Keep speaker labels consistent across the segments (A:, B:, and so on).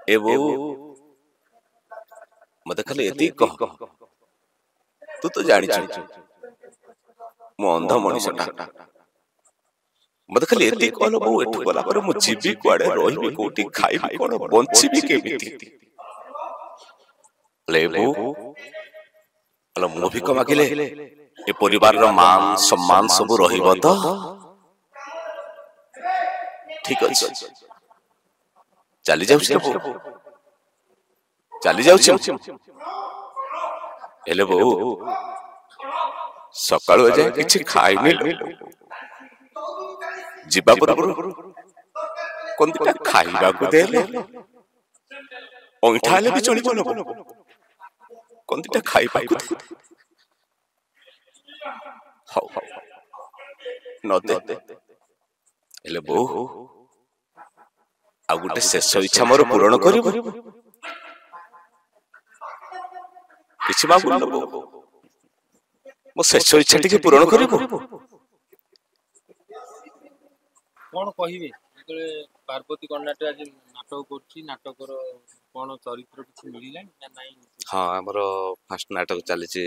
A: ए वो मत खाली एति कह तू तो जानी मो अंध मनीषटा मत खाली एति कहलो बो एठु गला पर मु जीवी कुआडे रहिबी कोठी खाइबी कोन बंचिबी केमिति लेबू अलो मु भी मागिले ए परिवार रो मान सम्मान सब रहिबो तो ठीक अछि चली जाउछि चली जाउछि हेले बो सकाळो जाय किछि खाइनी जीवा पूर्व कोनटा खाइबा को देले ओंठाले भी चली बोलो कोनटा खाइबा को हाउ न दे हेले बो आ गुटे शेष इच्छा मोर पूर्ण करिबो किछि मागु न मो शेष इच्छा टिके पूर्ण करिबो
B: कोन कहिबे जेतले पार्वती कर्नाटक आज नाटक करछि नाटक रो कोन चरित्र किछि मिलिला ना नाही
A: हां हमरो फर्स्ट नाटक चली छि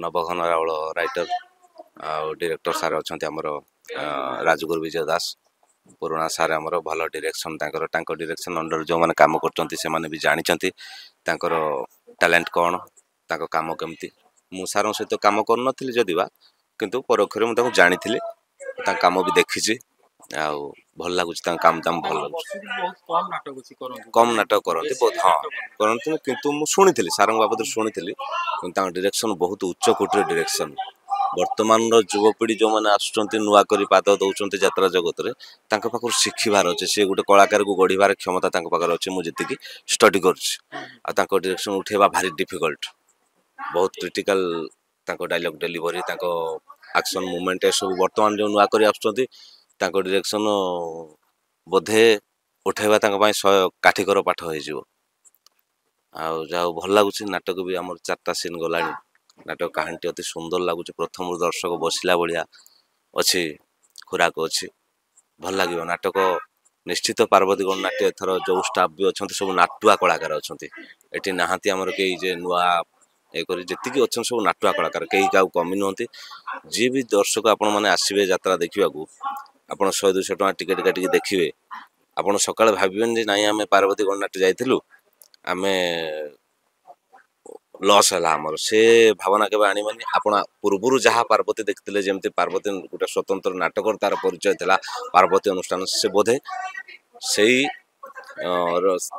A: नवघन रावळ राइटर आ डायरेक्टर सार अछंती हमरो राजगुरु विजय दास पुराना सार हमरो भलो डायरेक्शन तांकर डायरेक्शन अंडर जो माने काम करचंती से माने भी जानिचंती तांकर टैलेंट कोन ताको काम केमती मु सारों सहित काम कर नथिली जदिबा किंतु परोक्षरे मु ताको जानिथिले ता काम भी देखिछि आ भल लागुछि ता काम दाम भल लागुछि
B: बहुत
A: कम नाटक करंती बहुत हां करंती किंतु मु सुनिथिली सारंग बाबद सुनिथिली ता डायरेक्शन बहुत उच्च कोटर डायरेक्शन वर्तमान रो युवपीढ़ी जो माने आसुचंती नुवा करी पाद दउचंती यात्रा जगत रे तांका पाखर शिखिबार अछि से गुटे कलाकार को गढिबार क्षमता तांका पाखर अछि मु जति की स्टडी करछि आ तांको डायरेक्शन उठेबा भारी डिफिकल्ट बहुत क्रिटिकल तांको डायलॉग डिलीवरी तांको एक्शन मूवमेंट ए सब वर्तमान जो नुवा करी आसुचंती तांको डायरेक्शन बोधे उठेबा तांका पय काठीकर पाठ होई जिवो आ जाओ भल लागुछि नाटक भी हमर चारटा सीन गलानी नाटक कहानी अति सुंदर लगुच प्रथम दर्शक बसला भाया अच्छी खुराक अच्छी भल लगे नाटक निश्चित पार्वती गण नाट्य एथर जो स्टाफ भी अच्छा सब नाटुआ कलाकार अच्छा ये नहांती आमर कई जे नुआ एक जी अच्छा सब नाटुआ कलाकार कई क्या कमी नुहति जी भी दर्शक आपण मैंने आसवे यात्रा देखा आप 100-200 टका टिकेट काटिक देखिए आप सकाଳେ भावें ना आम पार्वती गण नाट्य जाइलु आम लॉस है आमर से भावना के आनी आपण पूर्वर जहाँ पार्वती देखते जमी पार्वती गोटे स्वतंत्र नाटक तार परिचय था पार्वती अनुष्ठान से बोधे से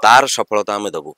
A: तार सफलता आम दबू।